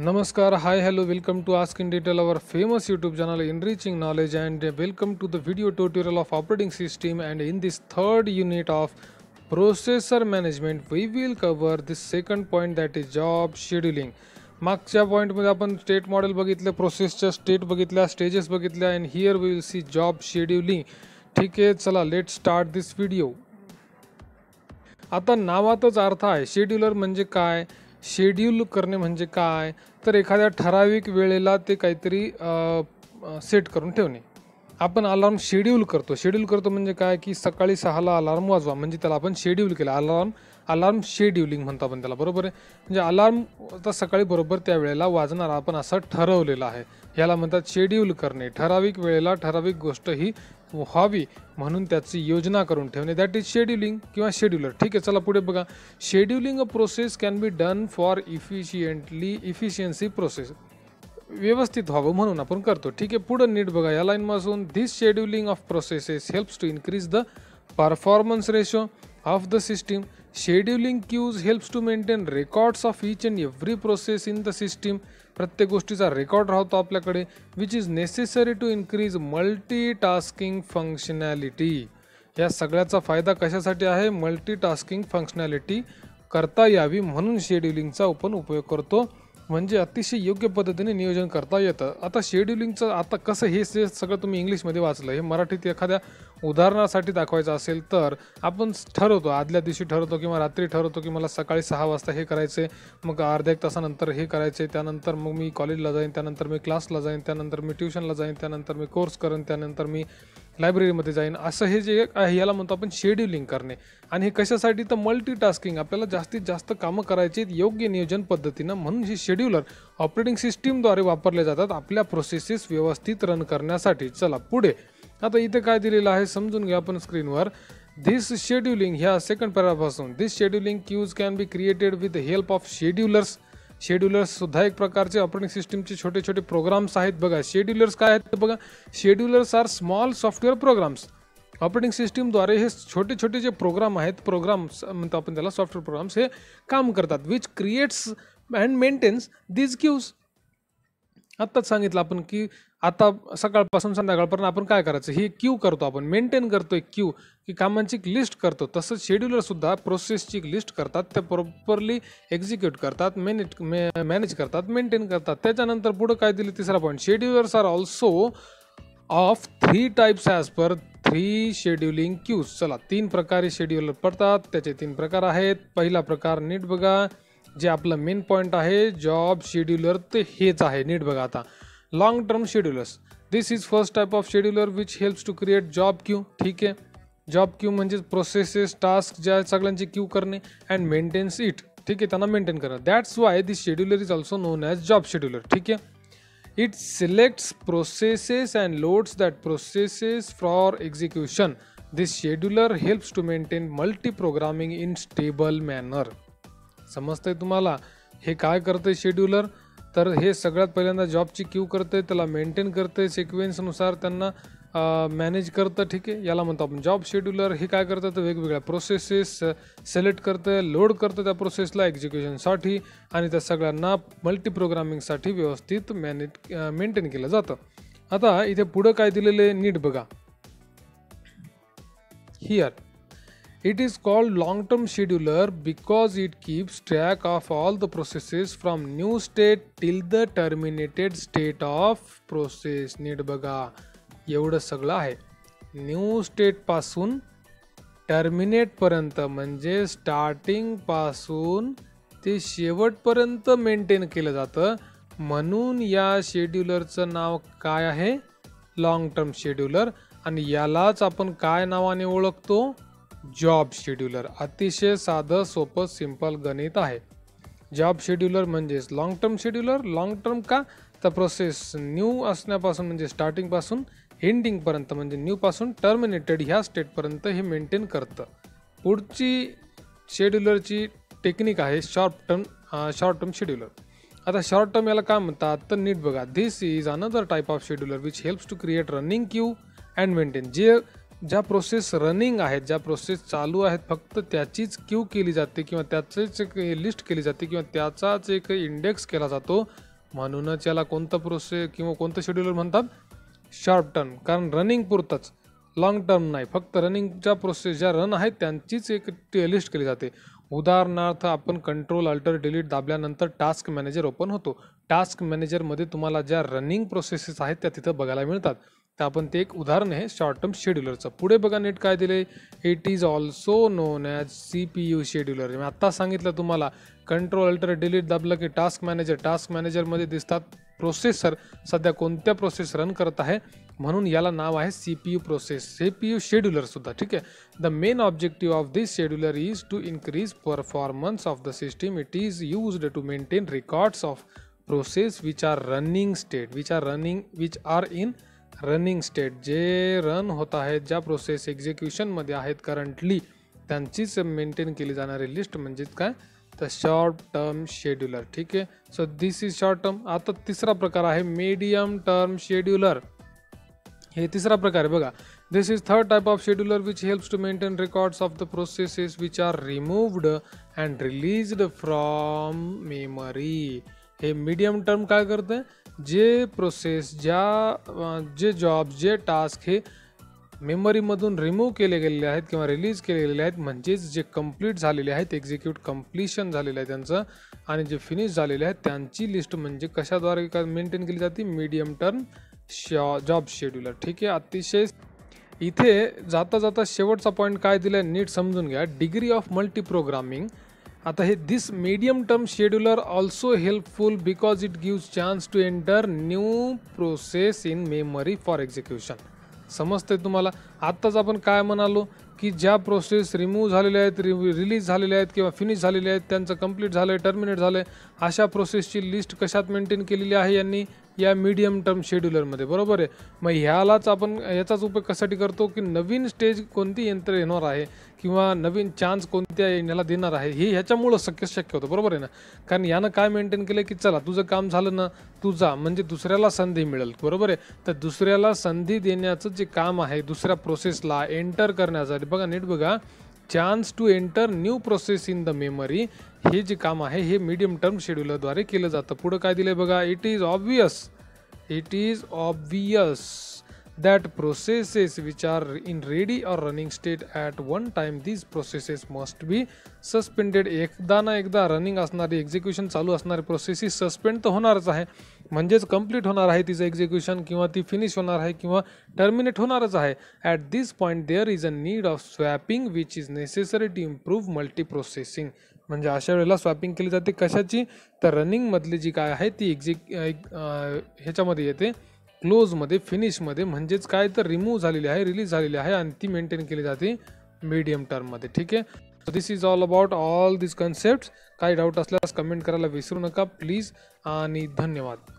Namaskar, hi, hello, welcome to Ask in Detail, our famous YouTube channel enriching knowledge, and welcome to the video tutorial of operating system. And in this third unit of processor management, we will cover the second point, that is job scheduling. मागच्या पॉईंटमध्ये आपण state model बघितलं, प्रोसेसच्या state बघितल्या, stages बघितल्या, and here we will see job scheduling. ठीक आहे, चला लेट स्टार्ट दिस व्हिडिओ. आता नावातच अर्थ आहे. शेड्यूलर म्हणजे काय, शेड्यूल करणे म्हणजे काय, तर एखाद्या ठराविक वेळेला ते काहीतरी सेट करून ठेवणे. आपण अलार्म शेड्यूल करतो म्हणजे काय की सकाळी 6ला अलार्म वाजवा, म्हणजे त्याला आपण शेड्यूल केलं. अलार्म शेड्यूलिंग म्हणतो आपण त्याला, बरोबर आहे. म्हणजे अलार्म आता सकाळी बरोबर त्या वेळेला वाजणार आपण असं ठरवलेलं आहे, याला म्हणतात शेड्यूल करणे. ठराविक वेळेला ठराविक गोष्ट ही व्हावी म्हणून त्याची योजना करून ठेवणे, दॅट इज शेड्यूलिंग किंवा शेड्यूलर. ठीक आहे, चला पुढे बघा. Scheduling a process can be done for efficiency process, व्यवस्थित व्हावं म्हणून आपण करतो. ठीक आहे, पुढे नीट बघा या लाईनपासून. This scheduling of processes helps to increase the performance ratio of the system. Scheduling queues helps to maintain records of each and every process in the system. प्रत्येक गोष्टीचा रेकॉर्ड राहतो आपल्याकडे, which is necessary to increase multitasking functionality. या सगळ्याचा फायदा कशासाठी आहे, multitasking functionality करता यावी म्हणून शेड्यूलिंगचा आपण उपयोग करतो, म्हणजे अतिशय योग्य पद्धतीने नियोजन करता येतं. आता शेड्यूलिंगचं आता कसं, हे सगळं तुम्ही इंग्लिशमध्ये वाचलं, हे मराठीत एखाद्या उदाहरणासाठी दाखवायचं असेल तर आपण ठरवतो, आदल्या दिवशी ठरवतो किंवा रात्री ठरवतो की मला सकाळी 6 वाजता हे करायचं आहे, मग अर्ध्या एक तासानंतर हे करायचं आहे, त्यानंतर मग मी कॉलेजला जाईन, त्यानंतर मी क्लासला जाईन, त्यानंतर मी ट्युशनला जाईन, त्यानंतर मी कोर्स करेन, त्यानंतर मी लायब्ररीमध्ये जाईन. असं हे जे आहे याला म्हणतो आपण शेड्यूलिंग करणे. आणि हे कशासाठी, तर मल्टीटास्किंग, आपल्याला जास्तीत जास्त कामं करायची योग्य नियोजन पद्धतीनं, म्हणून हे शेड्यूलर ऑपरेटिंग सिस्टीमद्वारे वापरले जातात आपल्या प्रोसेसेस व्यवस्थित रन करण्यासाठी. चला पुढे. आता इथे काय दिलेलं आहे समजून घ्या आपण स्क्रीनवर. धिस शेड्यूलिंग, ह्या सेकंड पॅरापासून, this scheduling queues can be created with the help of schedulers. Schedulers सुद्धा एक प्रकारचे ऑपरेटिंग सिस्टीमचे छोटे छोटे प्रोग्राम्स आहेत. बघा शेड्यूलर्स काय आहेत, बघा schedulers are small software programs. Operating सिस्टीमद्वारे हे छोटे छोटे जे प्रोग्राम आहेत, प्रोग्राम्स म्हणतो आपण त्याला, सॉफ्टवेअर प्रोग्राम्स, हे काम करतात. Which creates and maintains this queues. आत्ताच सांगितलं आपण की आता सकाळपासून संध्याकाळपर्यंत आपण काय करायचं, ही क्यू करतो, आपण मेंटेन करतोय क्यू, की कामांची लिस्ट करतो. तसंच शेड्यूलर सुद्धा प्रोसेसची लिस्ट करतात, त्या प्रॉपरली एक्झिक्यूट करतात, मॅनेज करतात, मेंटेन करतात. त्याच्यानंतर पुढं काय दिलं, तिसरा point, schedulers are also of 3 types as per 3 scheduling queues. चला 3 प्रकारे शेड्यूलर पडतात, त्याचे 3 प्रकार आहेत. पहिला प्रकार नीट बघा, जे आपलं मेन पॉईंट आहे जॉब शेड्यूलर, ते हेच आहे. नीट बघा आता, long term schedulers. This is first type of scheduler which helps to create job queue. ठीक आहे, जॉब क्यू म्हणजे प्रोसेसेस, टास्क ज्या सगळ्यांची क्यू करणे, अँड मेंटेन्स इट. ठीक आहे, त्यांना मेंटेन करणं. That's why this scheduler is also known as job scheduler. ठीक आहे, it selects processes and loads that processes for execution. This scheduler helps to maintain multi programming in stable manner. समजतंय तुम्हाला हे काय करतंय शेड्यूलर, तर हे सगळ्यात पहिल्यांदा जॉबची क्यू करते, त्याला मेंटेन करते, सिक्वेन्सनुसार त्यांना मॅनेज करतं. ठीक आहे, याला म्हणतो आपण जॉब शेड्यूलर. हे काय करतं, तर वेगवेगळ्या प्रोसेसेस सिलेक्ट करतं, लोड करतं त्या प्रोसेसला एक्झिक्युशनसाठी, आणि त्या सगळ्यांना मल्टी प्रोग्रामिंगसाठी व्यवस्थित मेंटेन केलं जातं. आता इथे पुढं काय दिलेलं आहे नीट बघा. Here it is called long-term scheduler because it keeps track of all the processes from new state till the terminated state of process. नीट बघा, एवढं सगळं आहे. न्यू स्टेट पासून टर्मिनेट पर्यंत, म्हणजे स्टार्टिंग पासून ते शेवटपर्यंत मेंटेन केलं जातं, म्हणून या शेड्यूलरचं नाव काय आहे, लॉंग टर्म शेड्यूलर. आणि यालाच आपण काय नावाने ओळखतो, जॉब शेड्यूलर. अतिशय साधं सोपं सिंपल गणित आहे. जॉब शेड्यूलर म्हणजेच long term scheduler. Long term का, तर प्रोसेस न्यू असण्यापासून म्हणजे स्टार्टिंगपासून एंडिंगपर्यंत, म्हणजे न्यू पासून टर्मिनेटेड ह्या स्टेटपर्यंत हे मेंटेन करतं. पुढची शेड्यूलरची टेक्निक आहे शॉर्ट टर्म शेड्यूलर. आता शॉर्ट टर्म याला काय म्हणतात, तर नीट बघा. This is another type of scheduler which helps to create running queue and maintain. ज्या प्रोसेस रनिंग आहेत, ज्या प्रोसेस चालू आहेत, फक्त त्याचीच क्यू केली जाते किंवा त्याचीच एक लिस्ट केली जाते किंवा त्याचाच एक इंडेक्स केला जातो, म्हणूनच याला कोणतं प्रोसेस किंवा कोणतं शेड्यूलर म्हणतात, शॉर्ट टर्म, कारण रनिंग पुरतंच, लॉंग टर्म नाही. फक्त रनिंगच्या प्रोसेस ज्या रन आहेत त्यांचीच एक लिस्ट केली जाते. उदाहरणार्थ आपण कंट्रोल अल्टर डिलीट दाबल्यानंतर टास्क मॅनेजर ओपन होतो. टास्क मॅनेजरमध्ये तुम्हाला ज्या रनिंग प्रोसेसेस आहेत त्या तिथं बघायला मिळतात. तर आपण ते एक उदाहरण आहे शॉर्ट टर्म शेड्यूलरचं. पुढे बघा नीट काय दिले, it is also known as CPU scheduler. मी आत्ता सांगितलं तुम्हाला, कंट्रोल अल्टर डिलीट दाबलं की टास्क मॅनेजरमध्ये दिसतात प्रोसेसर सध्या कोणत्या प्रोसेस रन करत आहे, म्हणून याला नाव आहे CPU प्रोसेस, CPU शेड्यूलर सुद्धा. ठीक आहे. The main objective of this scheduler is to increase performance of the system. It is used to maintain records of process which are in running state. जे run होत आहेत, ज्या process एक्झिक्युशनमध्ये आहेत currently, त्यांचीच maintain केली जाणारी लिस्ट म्हणजेच काय, तर शॉर्ट टर्म शेड्यूलर. ठीक आहे. So this is short term. आता तिसरा प्रकार आहे मीडियम टर्म शेड्यूलर. हे तिसरा प्रकार आहे बघा. This is third type of scheduler which helps to maintain records of the processes which are removed and released from memory. हे मीडियम टर्म काय करते, जे प्रोसेस, जे जॉब, जे टास्क हे मेमरीमधून रिमूव्ह केले गेलेले आहेत किंवा रिलीज केले गेलेले आहेत, म्हणजेच जे कंप्लीट झालेले आहेत, एक्झिक्यूट कंप्लीशन झालेलं आहे त्यांचं, आणि जे फिनिश झालेले आहेत त्यांची लिस्ट म्हणजे कशाद्वारे मेंटेन केली जाते, मीडियम टर्म जॉब शेड्यूलर. ठीक आहे. अतिशय इथे जाता जाता शेवटचा पॉईंट काय दिलाय नीट समजून घ्या, डिग्री ऑफ मल्टी प्रोग्रामिंग. आता हे this medium term scheduler also helpful because it gives chance to enter new process in memory for execution. समजते तुम्हाला. आत्ताच आपण काय म्हणालो की ज्या प्रोसेस रिमूव्ह झालेल्या आहेत, रिलीज झालेल्या आहेत किंवा फिनिश झालेल्या आहेत, त्यांचं कंप्लीट झालं आहे, टर्मिनेट झालं आहे, अशा प्रोसेसची लिस्ट कशात मेंटेन केलेली आहे यांनी, या मीडियम टर्म शेड्यूलरमध्ये. बरोबर आहे. मग ह्यालाच आपण याचाच उपयोग कशासाठी करतो की नवीन स्टेज कोणती यंत्र येणार आहे किंवा नवीन चान्स कोणत्या याला देणार आहे, हे ह्याच्यामुळं शक्य होतं. बरोबर आहे ना. कारण यानं काय मेंटेन केलं की चला तुझं काम झालं ना, तू जा, म्हणजे दुसऱ्याला संधी मिळेल. बरोबर आहे. तर दुसऱ्याला संधी देण्याचं जे काम आहे, दुसऱ्या प्रोसेसला एंटर करण्यासाठी, बघा नीट बघा, chance to enter new process in the memory, हे जे काम आहे हे मीडियम टर्म शेड्यूलरद्वारे केलं जातं. पुढं काय दिलंय बघा, it is obvious that processes which are in ready or running state at one time, these processes must be suspended. एकदा ना एकदा रनिंग असणारी, एक्झिक्युशन चालू असणारी प्रोसेस सस्पेंड तर होणारच आहे, म्हणजेच कंप्लीट होणार आहे तिचं एक्झिक्युशन, किंवा ती फिनिश होणार आहे किंवा टर्मिनेट होणारच आहे. At this point there is a need of swapping which is necessary to improve multi processing. म्हणजे अशा वेळेला स्वॅपिंग केली जाते कशाची, तर रनिंगमधली जी काय आहे ती ह्याच्यामध्ये येते, क्लोजमध्ये, फिनिशमध्ये, म्हणजेच काय तर रिमूव्ह झालेली आहे, रिलीज झालेली आहे, आणि ती मेंटेन केली जाते मीडियम टर्ममध्ये. ठीक आहे. So this is all about all this concept. काही डाऊट असल्यास कमेंट करायला विसरू नका प्लीज, आणि धन्यवाद.